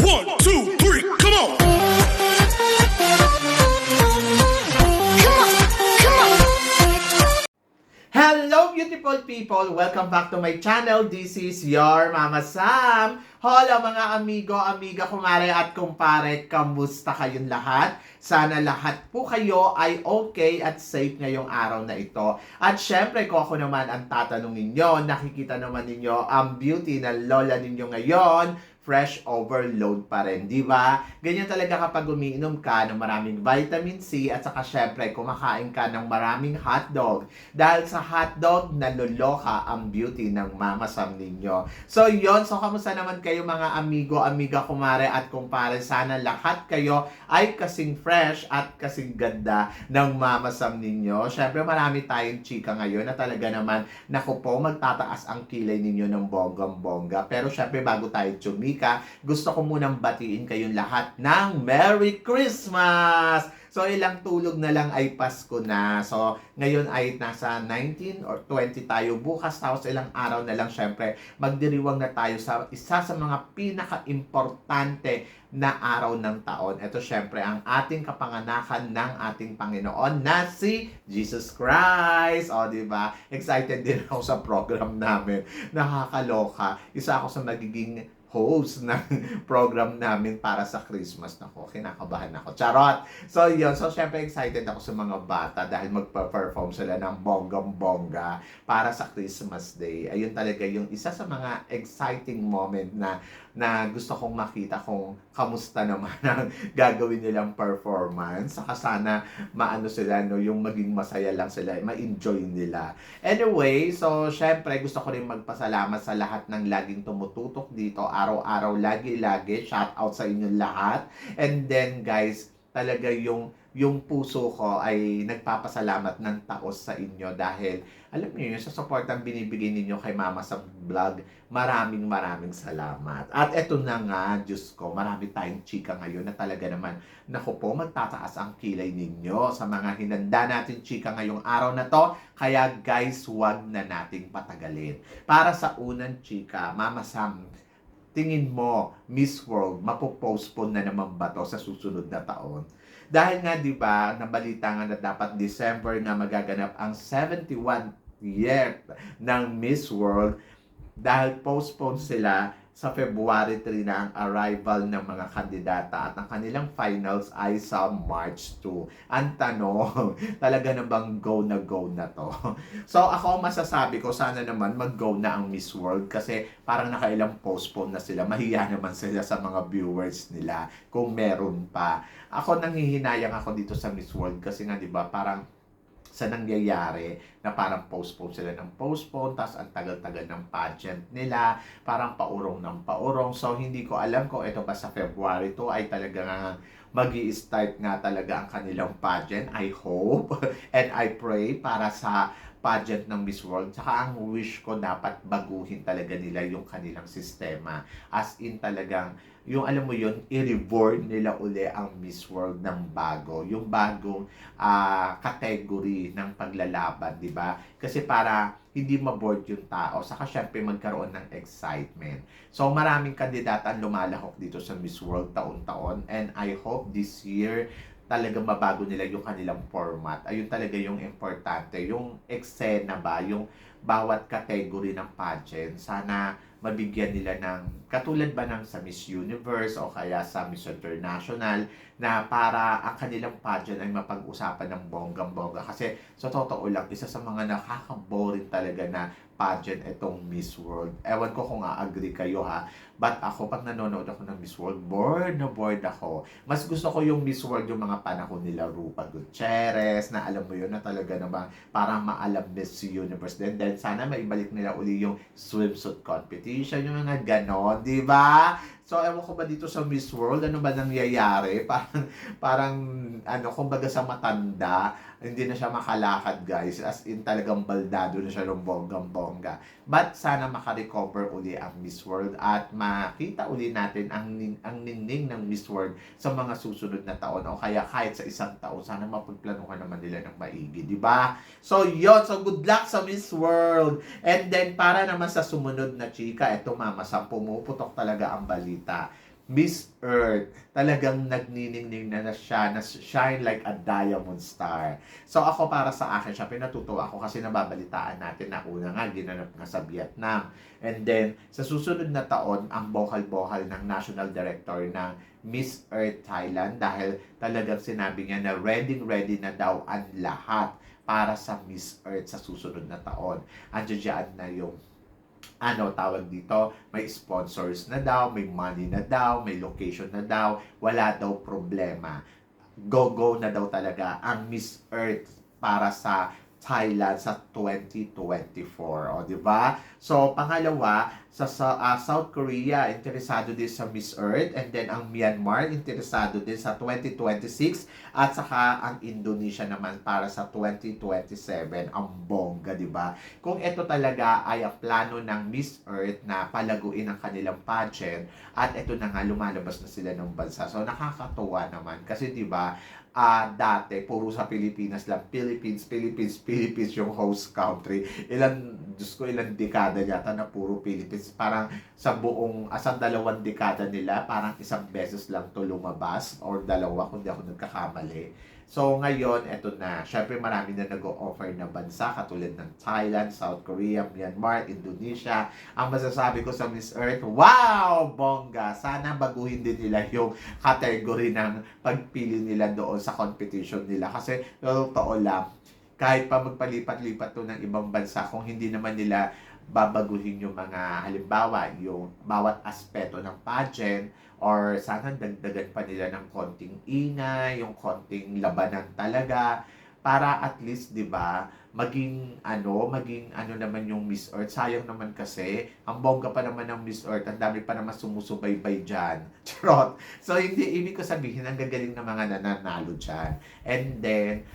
1, 2, 3, come on! Hello beautiful people! Welcome back to my channel. This is your Mama Sam. Hola mga amigo, amiga, kumare at kumpare. Kamusta kayong lahat? Sana lahat po kayo ay okay at safe ngayong araw na ito. At syempre kung ako naman ang tatanungin nyo, nakikita naman ninyo ang beauty na lola ninyo ngayon, fresh overload pa rin, di ba? Ganyan talaga kapag umiinom ka ng maraming vitamin C at saka syempre kumakain ka ng maraming hotdog. Dahil sa hotdog, naluloka ang beauty ng Mama Sam ninyo. So yon, so kamusta naman kayo mga amigo, amiga, kumare at kumpare? Sana lahat kayo ay kasing fresh at kasing ganda ng Mama Sam ninyo. Syempre marami tayong chika ngayon na talaga naman, naku po, magtataas ang kilay ninyo ng bonggang-bongga. Pero syempre bago tayo chumika, gusto ko munang batiin kayong lahat ng Merry Christmas! So, ilang tulog na lang ay Pasko na. So, ngayon ay nasa 19 or 20 tayo. Bukas, tapos ilang araw na lang, syempre, magdiriwang na tayo sa isa sa mga pinaka-importante na araw ng taon. Ito, syempre, ang ating kapanganakan ng ating Panginoon na si Jesus Christ. O, di ba? Excited din ako sa program namin. Nakakaloka. Isa ako sa magiging host ng program namin para sa Christmas. Nako, kinakabahan ako. Charot! So, yun. So, syempre, excited ako sa mga bata dahil magpa-perform sila ng bonggang-bongga para sa Christmas Day. Ayun talaga yung isa sa mga exciting moment na gusto kong makita kung kamusta naman ang gagawin nilang performance. Saka sana maano sila, no, yung maging masaya lang sila, ma-enjoy nila. Anyway, so, syempre, gusto ko rin magpasalamat sa lahat ng laging tumututok dito. Araw-araw, lagi-lagi, shout out sa inyo lahat. And then guys, talaga yung puso ko ay nagpapasalamat ng taos sa inyo dahil alam niyo yun, sa support ang binibigay ninyo kay Mama sa vlog, maraming salamat. At eto na nga, Diyos ko, marami tayong chika ngayon na talaga naman, naku po, magtataas ang kilay ninyo sa mga hinanda natin chika ngayong araw na to. Kaya guys, huwag na nating patagalin. Para sa unang chika, Mama Sam, tingin mo, Miss World, mapopostpone na naman ba to sa susunod na taon? Dahil nga, di ba, nabalita nga na dapat December nga magaganap ang 71th year ng Miss World dahil postpone sila sa February 3 na ang arrival ng mga kandidata at ang kanilang finals ay sa March 2. Ang tanong, talaga na bang go na to? So ako masasabi ko, sana naman mag-go na ang Miss World kasi parang nakailang postpone na sila. Mahiya naman sila sa mga viewers nila kung meron pa. Ako nanghihinayang ako dito sa Miss World kasi nga 'di ba parang sa nangyayari na parang postpone sila ng postpone, tapos ang tagal-tagal ng pageant nila, parang paurong ng paurong. So, hindi ko alam kung ito ba sa February 2 ay talaga mag-i-start nga talaga ang kanilang pageant. I hope and I pray para sa pageant ng Miss World. Tsaka ang wish ko, dapat baguhin talaga nila yung kanilang sistema. As in talagang, yung alam mo yun, i-reborn nila uli ang Miss World ng bago. Yung bagong category ng paglalaban, di ba? Kasi para hindi ma-bored yung tao. Saka syempre magkaroon ng excitement. So maraming kandidata ang lumalahok dito sa Miss World taon-taon. And I hope this year, talagang mabago nila yung kanilang format. Ayun talaga yung importante. Yung eksena ba, yung bawat category ng pageant, sana mabigyan nila ng, katulad ba ng sa Miss Universe o kaya sa Miss International, na para ang kanilang pageant ay mapag-usapan ng bonggang-bongga. Kasi sa totoo lang, isa sa mga nakaka-boring talaga na pageant itong Miss World. Ewan ko kung a-agree kayo ha. But ako, pag nanonood ako ng Miss World, bored ako. Mas gusto ko yung Miss World yung mga panahon nila Rupa Gutierrez, na alam mo yun, na talaga naman parang maalam Miss Universe. Then sana maibalik nila uli yung swimsuit competition, yung mga ganon, di ba? So, ewan ko ba dito sa Miss World, ano ba nangyayari? Parang ano, kumbaga sa matanda, hindi na siya makalakad, guys. As in, talagang baldado na siya ng bonggang-bongga. But sana makarecover uli ang Miss World at makita uli natin ang ningning ng Miss World sa mga susunod na taon. O kaya kahit sa isang taon, sana mapagplanuhan naman nila ng maigi, di ba? So, yun. So, good luck sa Miss World. And then, para naman sa sumunod na chika, eto Mama Sam, pumuputok talaga ang balita. Miss Earth. Talagang nagniningning na siya, na shine like a diamond star. So ako para sa akin, syempre natutuwa ako kasi nababalitaan natin na una nga, ginanap nga sa Vietnam. And then, sa susunod na taon, ang bokal-bokal ng National Director ng Miss Earth Thailand dahil talagang sinabi niya na ready na daw ang lahat para sa Miss Earth sa susunod na taon. Andiyan na yung tawag dito, may sponsors na daw, may money na daw, may location na daw, wala daw problema. Go na daw talaga ang Miss Earth para sa Thailand sa 2024. O, di ba? So, pangalawa, sa South Korea, interesado din sa Miss Earth. And then, ang Myanmar, interesado din sa 2026. At saka, ang Indonesia naman para sa 2027. Ang bongga, di ba? Kung ito talaga ay ang plano ng Miss Earth na palaguin ang kanilang pageant, at ito na nga, lumalabas na sila ng bansa. So, nakakatuwa naman. Kasi, di ba, dati, puro sa Pilipinas lang. Philippines yung host country. Ilang dekada yata na puro Philippines. Parang sa buong, sa 2 dekada nila, parang isang beses lang to lumabas or 2 kung di ako nagkakamali. So, ngayon, eto na. Syempre, marami na nag-o-offer na bansa katulad ng Thailand, South Korea, Myanmar, Indonesia. Ang masasabi ko sa Miss Earth, wow! Bongga! Sana baguhin din nila yung category ng pagpili nila doon sa competition nila. Kasi, totoo lang, kahit pa magpalipat-lipat to ng ibang bansa, kung hindi naman nila babaguhin yung mga, halimbawa, yung bawat aspeto ng pageant, or sana dagdagan pa nila ng konting ingay, yung konting labanan talaga, para at least, di ba, maging ano naman yung Miss Earth. Sayang naman kasi, ang bongga pa naman ng Miss Earth, ang dami pa naman sumusubaybay dyan. Charot! So, hindi, ibig ko sabihin, ang gagaling ng mga nananalo dyan. And then,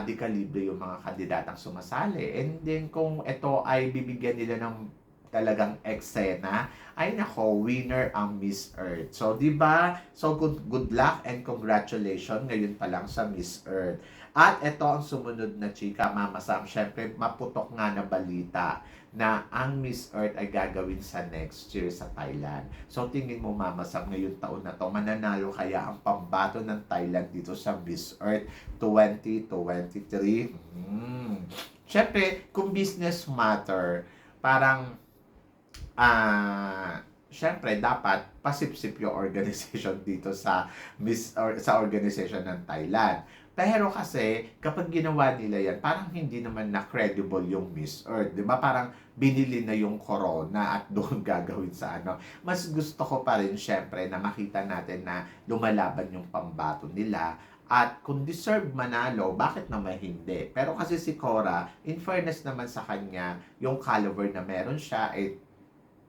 di kalibre yung mga kandidatang sumasali. And then, kung ito ay bibigyan nila ng talagang eksena, ay nako, winner ang Miss Earth. So, di ba? So, good luck and congratulations ngayon pa lang sa Miss Earth. At ito ang sumunod na chika, Mama Sam. Syempre, maputok nga na balita na ang Miss Earth ay gagawin sa next year sa Thailand. So, tingin mo, Mama Sam, ngayon taon na to, mananalo kaya ang pambato ng Thailand dito sa Miss Earth 2023? Syempre, kung business matter, parang syempre dapat pasipsip yung organization dito sa sa organization ng Thailand. Pero kasi kapag ginawa nila yan, parang hindi naman na credible yung Miss Earth, 'di ba? Parang binili na yung corona at doon gagawin sa ano. Mas gusto ko pa rin syempre na makita natin na lumalaban yung pambato nila. At kung deserve manalo, bakit naman hindi? Pero kasi si Cora, in fairness naman sa kanya, yung caliber na meron siya,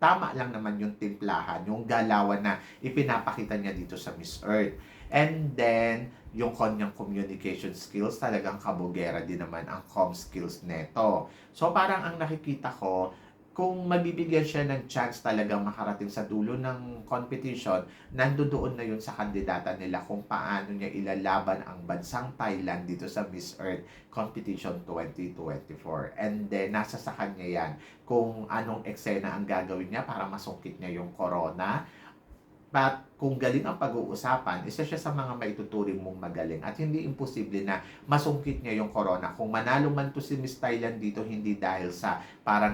tama lang naman yung timplahan, yung galawan na ipinapakita niya dito sa Miss Earth. And then, yung kanyang communication skills, talagang kabugera din naman ang com skills neto. So, parang ang nakikita ko, kung mabibigyan siya ng chance talagang makarating sa dulo ng competition, nandoon na yun sa kandidata nila kung paano niya ilalaban ang bansang Thailand dito sa Miss Earth Competition 2024. And then, nasa sa kanya yan kung anong eksena ang gagawin niya para masungkit niya yung corona. But kung galing ang pag-uusapan, isa siya sa mga maituturing mong magaling at hindi imposible na masungkit niya yung corona. Kung manalo man to si Miss Thailand dito, hindi dahil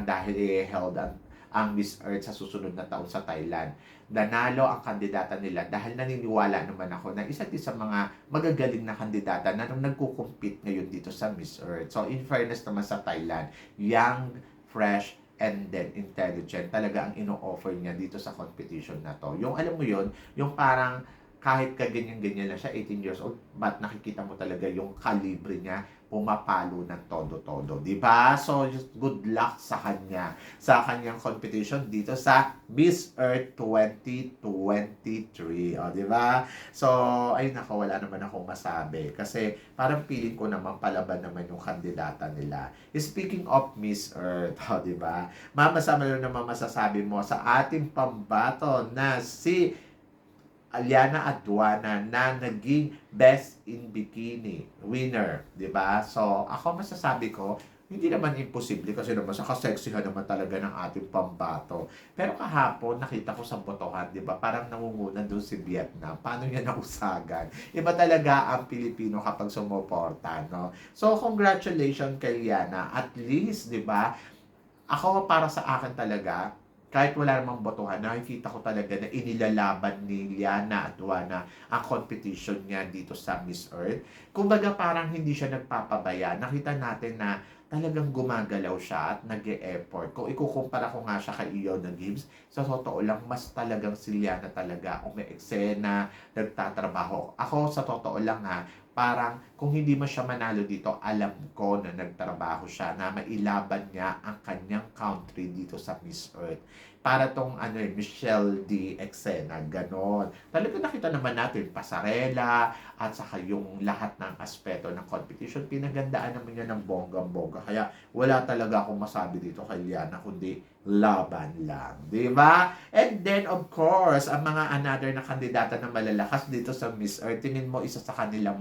dahil i-held ang Miss Earth sa susunod na taon sa Thailand. Nanalo ang kandidata nila dahil naniniwala naman ako na isa sa mga magagaling na kandidata na nagko-compete ngayon dito sa Miss Earth. So in fairness naman sa Thailand, young, fresh, and then intelligent talaga ang ino-offer niya dito sa competition na to. Yung alam mo yon, yung parang kahit kaganyan-ganyan lang siya, 18 years old, but nakikita mo talaga yung kalibre niya, pumapalo ng todo-todo. Diba? So, just good luck sa kanya, sa kanyang competition dito sa Miss Earth 2023. O, diba? So, ay nako, wala naman akong masabi. Kasi, parang feeling ko naman, palaban naman yung kandidata nila. Speaking of Miss Earth, o, diba? Mama, sama naman masasabi mo sa ating pambato na si Aliana Aduana na naging Best in Bikini winner, 'di ba? So, ako masasabi ko, hindi naman imposible kasi naman sa kaseksihan naman talaga ng ating pambato. Pero kahapon, nakita ko sa botohan, di ba? Parang nangunguna doon si Vietnam. Paano niya nausagan? Iba talaga ang Pilipino kapag sumuporta, no? So, congratulations kay Liana. At least, di ba? Ako, para sa akin talaga, kahit wala namang botohan, nakikita ko talaga na inilalaban ni Liana at Juana ang competition niya dito sa Miss Earth. Kumbaga parang hindi siya nagpapabaya. Nakita natin na talagang gumagalaw siya at nag-e-effort. Kung ikukumpara ko nga siya kay Iona Gibbs, sa totoo lang, mas talagang si Liana talaga umi-eksena, nagtatrabaho. Ako, sa totoo lang ha, parang kung hindi man siya manalo dito, alam ko na nagtrabaho siya na mailaban niya ang kanyang country dito sa Miss Earth. Para tong Michelle D. Exena, ganon. Talaga nakita naman natin, pasarela, at saka yung lahat ng aspeto ng competition, pinagandaan naman niya ng bonggang-bongga. Kaya wala talaga akong masabi dito kay Liana, kundi laban lang. Di ba? And then, of course, ang mga another na kandidata na malalakas dito sa Miss Earth, tingin mo isa sa kanila,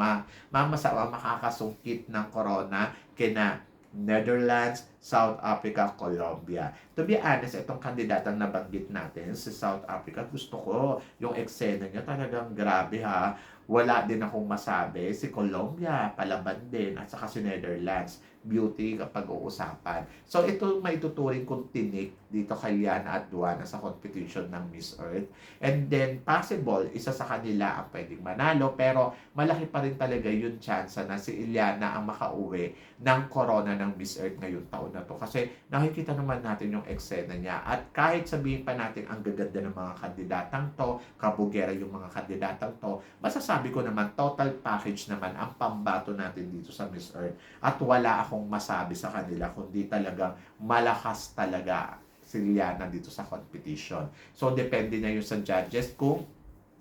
mamasawa makakasungkit ng corona kina Netherlands, South Africa, Colombia. To be honest, itong kandidatang nabanggit natin, si South Africa, gusto ko yung eksena niya talagang grabe ha. Wala din akong masabi. Si Colombia, palaban din. At saka si Netherlands, beauty kapag uusapan. So ito maituturing kong tinik dito kay Liana at Juana sa competition ng Miss Earth. And then possible, isa sa kanila ang pwedeng manalo, pero malaki pa rin talaga yung chance na si Liana ang makauwi ng corona ng Miss Earth ngayong taon na to. Kasi nakikita naman natin yung eksena niya. At kahit sabihin pa natin ang gaganda ng mga kandidatang to, kabugera yung mga kandidatang to, masasabi ko naman total package naman ang pambato natin dito sa Miss Earth. At wala akong masabi sa kanila kundi talagang malakas talaga si Liana dito sa competition. So depende na yun sa judges kung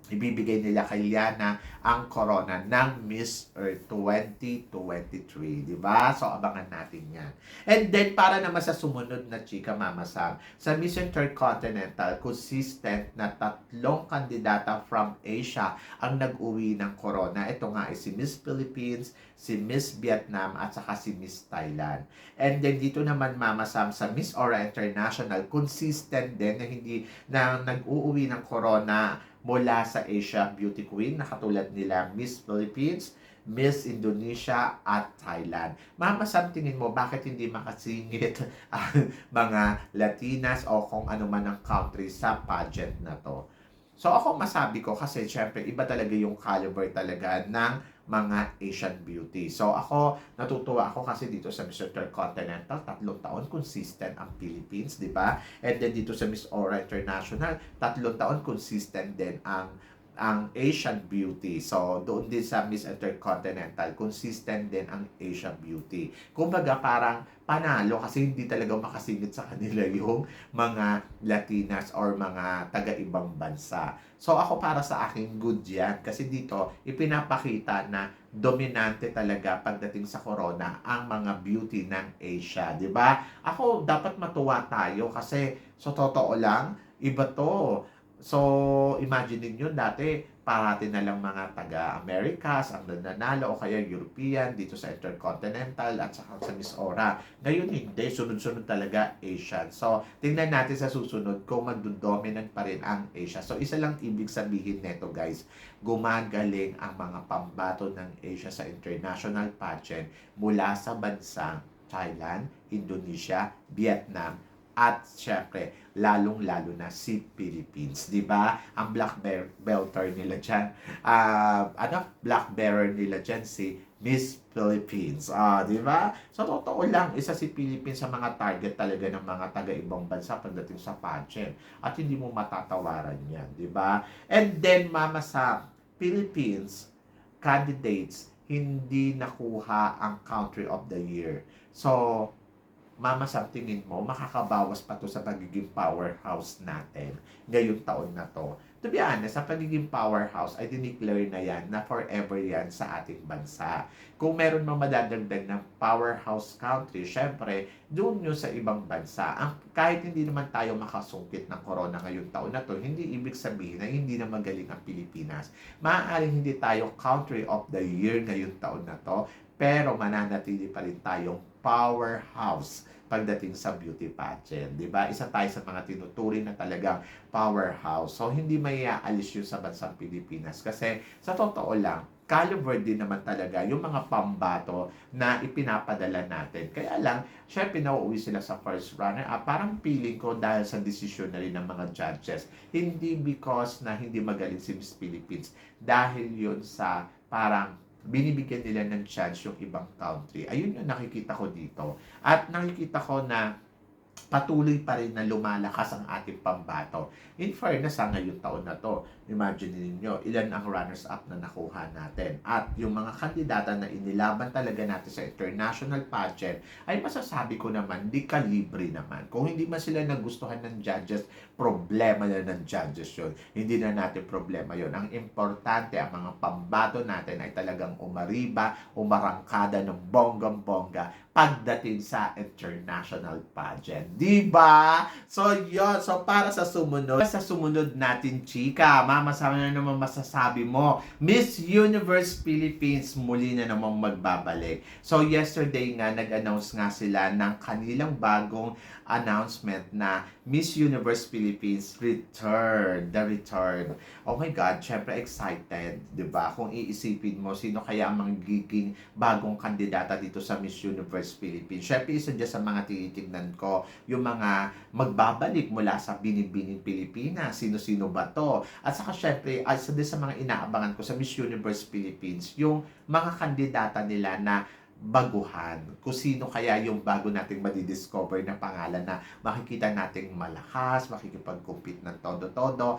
ibibigay nila kay Liana ang corona ng Miss Earth 2023, di ba? So, abangan natin yan. And then, para naman sa sumunod na chika, Mama Sam, sa Miss Intercontinental, consistent na 3 kandidata from Asia ang nag-uwi ng corona. Ito nga ay si Miss Philippines, si Miss Vietnam, at saka si Miss Thailand. And then, dito naman, Mama Sam, sa Miss Aura International, consistent din na hindi na nag-uuwi ng corona mula sa Asia Beauty Queen na katulad nila Miss Philippines, Miss Indonesia at Thailand. Mama Sam, tingin mo bakit hindi makasingit ang mga Latinas o kung ano man ang country sa pageant na to? So ako masabi ko kasi syempre iba talaga yung caliber talaga ng mga Asian beauty. So ako, natutuwa ako kasi dito sa Miss Intercontinental, 3 taon consistent ang Philippines, di ba? And then dito sa Miss Aura International, 3 taon consistent din ang Asian beauty. So, doon din sa Miss Intercontinental, consistent din ang Asian beauty. Kumbaga, parang panalo kasi hindi talaga makasingit sa kanila yung mga Latinas or mga taga-ibang bansa. So, ako para sa akin, good yan. Kasi dito, ipinapakita na dominante talaga pagdating sa corona ang mga beauty ng Asia. Di ba? Ako, dapat matuwa tayo kasi sa totoo lang, iba to. So, imagine niyo dati, parati na lang mga taga-Americas ang nananalo o kaya European dito sa Intercontinental at saka sa Miss Aura. Ngayon hindi, sunod-sunod talaga Asian. So, tingnan natin sa susunod kung magdodominant pa rin ang Asia. So, isa lang ibig sabihin neto guys, gumagaling ang mga pambato ng Asia sa international pageant mula sa bansang Thailand, Indonesia, Vietnam, at syempre, lalong-lalo na si Philippines, 'di ba? Ang black belter nila diyan, black bearer nila diyan si Miss Philippines. 'Di ba? So totoo lang, isa si Philippines sa mga target talaga ng mga taga-ibang bansa pagdating sa pageant. At hindi mo matatawaran 'yan, 'di ba? And then mama sa Philippines candidates hindi nakuha ang country of the year. So Mama Sam, tingin mo, makakabawas pa to sa pagiging powerhouse natin ngayong taon na to? To be honest, sa pagiging powerhouse ay dineclare na yan na forever yan sa ating bansa. Kung meron mang madadagdag ng powerhouse country, syempre, doon yun sa ibang bansa. Kahit hindi naman tayo makasungkit ng corona ngayong taon na to, hindi ibig sabihin na hindi na magaling ang Pilipinas. Maaaring hindi tayo country of the year ngayong taon na to, pero mananatili pa rin tayong powerhouse pagdating sa beauty pageant, di ba? Isa tayo sa mga tinuturing na talagang powerhouse. So, hindi may aalis yun sa bansang Pilipinas. Kasi, sa totoo lang, caliber din naman talaga yung mga pambato na ipinapadala natin. Kaya lang, syempre pinauwi sila sa first runner. Parang feeling ko dahil sa desisyon na rin ng mga judges. Hindi because na hindi magaling si Miss Philippines. Dahil yun sa parang binibigyan nila ng chance yung ibang country. Ayun yung nakikita ko dito. At nakikita ko na patuloy pa rin na lumalakas ang ating pambato. In fairness, ngayong taon na to, imagine ninyo, ilan ang runners-up na nakuha natin. At yung mga kandidata na inilaban talaga natin sa international pageant, ay masasabi ko naman, di kalibre naman. Kung hindi man sila nagustuhan ng judges, problema na ng judges yun. Hindi na natin problema yun. Ang importante, ang mga pambato natin ay talagang umariba, umarangkada ng bonggang-bongga pagdating sa international pageant. Diba? So, yun. So, para sa sumunod natin, chika, mamasama na naman masasabi mo, Miss Universe Philippines muli na namang magbabalik. So, yesterday nga, nag-announce nga sila ng kanilang bagong announcement na Miss Universe Philippines return. The return. Oh my God, syempre excited. Diba? Kung iisipin mo, sino kaya ang magiging bagong kandidata dito sa Miss Universe Philippines. Syempre, isa dyan sa mga tinitignan ko, yung mga magbabalik mula sa Binibining Pilipinas. Sino-sino ba to? At saka syempre, isa din sa mga inaabangan ko sa Miss Universe Philippines, yung mga kandidata nila na baguhan. Kung sino kaya yung bago nating madidiscover na pangalan na makikita nating malakas, makikipag-compete ng todo-todo.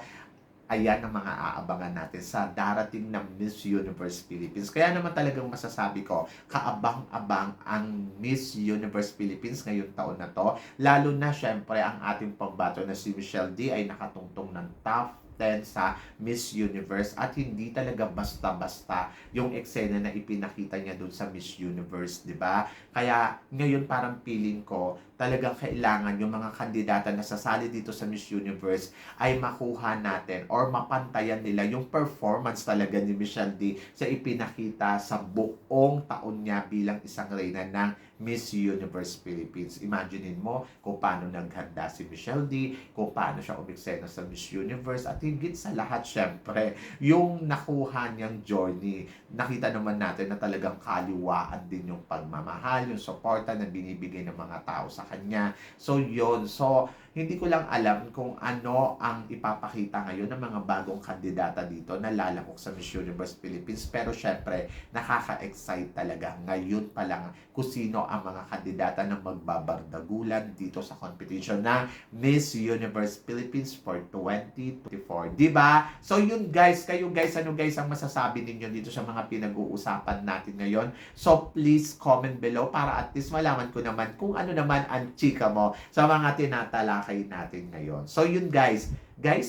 Ayan ang mga aabangan natin sa darating na Miss Universe Philippines. Kaya naman talagang masasabi ko, kaabang-abang ang Miss Universe Philippines ngayong taon na to. Lalo na syempre ang ating pambato na si Michelle D ay nakatungtong ng top 10 sa Miss Universe at hindi talaga basta-basta yung eksena na ipinakita niya dun sa Miss Universe, di ba? Kaya ngayon parang feeling ko talagang kailangan yung mga kandidata na sasali dito sa Miss Universe ay makuha natin or mapantayan nila yung performance talaga ni Michelle D sa ipinakita sa buong taon niya bilang isang reyna ng Miss Universe Philippines. Imaginein mo kung paano naghanda si Michelle D, kung paano siya umiksena sa Miss Universe, at higit sa lahat, syempre, yung nakuha niyang journey. Nakita naman natin na talagang kaliwaan din yung pagmamahal, yung suporta na binibigay ng mga tao sa kanya. So, yun. So, hindi ko lang alam kung ano ang ipapakita ngayon ng mga bagong kandidata dito na lalakok sa Miss Universe Philippines. Pero syempre, nakaka-excite talaga ngayon pa lang kung sino ang mga kandidata na magbabardagulan dito sa competition na Miss Universe Philippines for 2024. Diba? So yun guys, kayo guys, ano guys ang masasabi ninyo dito sa mga pinag-uusapan natin ngayon? So please comment below para at least malaman ko naman kung ano naman ang chika mo sa mga tinatalakay natin ngayon. So yun guys,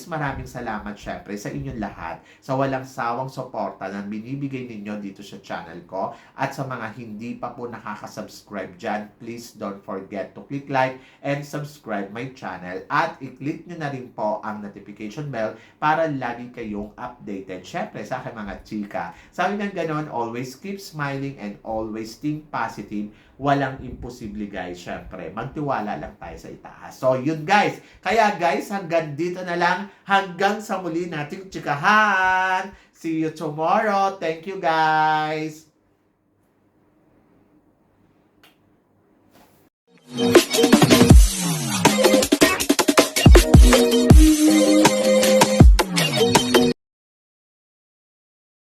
maraming salamat syempre sa inyong lahat sa walang sawang suporta na binibigay ninyo dito sa channel ko, at sa mga hindi pa po nakaka-subscribe dyan, please don't forget to click like and subscribe my channel at i-click nyo na rin po ang notification bell para lagi kayong updated syempre sa aking mga chika. Sabi ng ganon, always keep smiling and always think positive. Walang imposible guys, syempre magtiwala lang tayo sa itaas. So yun guys, kaya guys hanggang dito na lang, hanggang sa muli nating chikahan. See you tomorrow. Thank you guys. Thank you.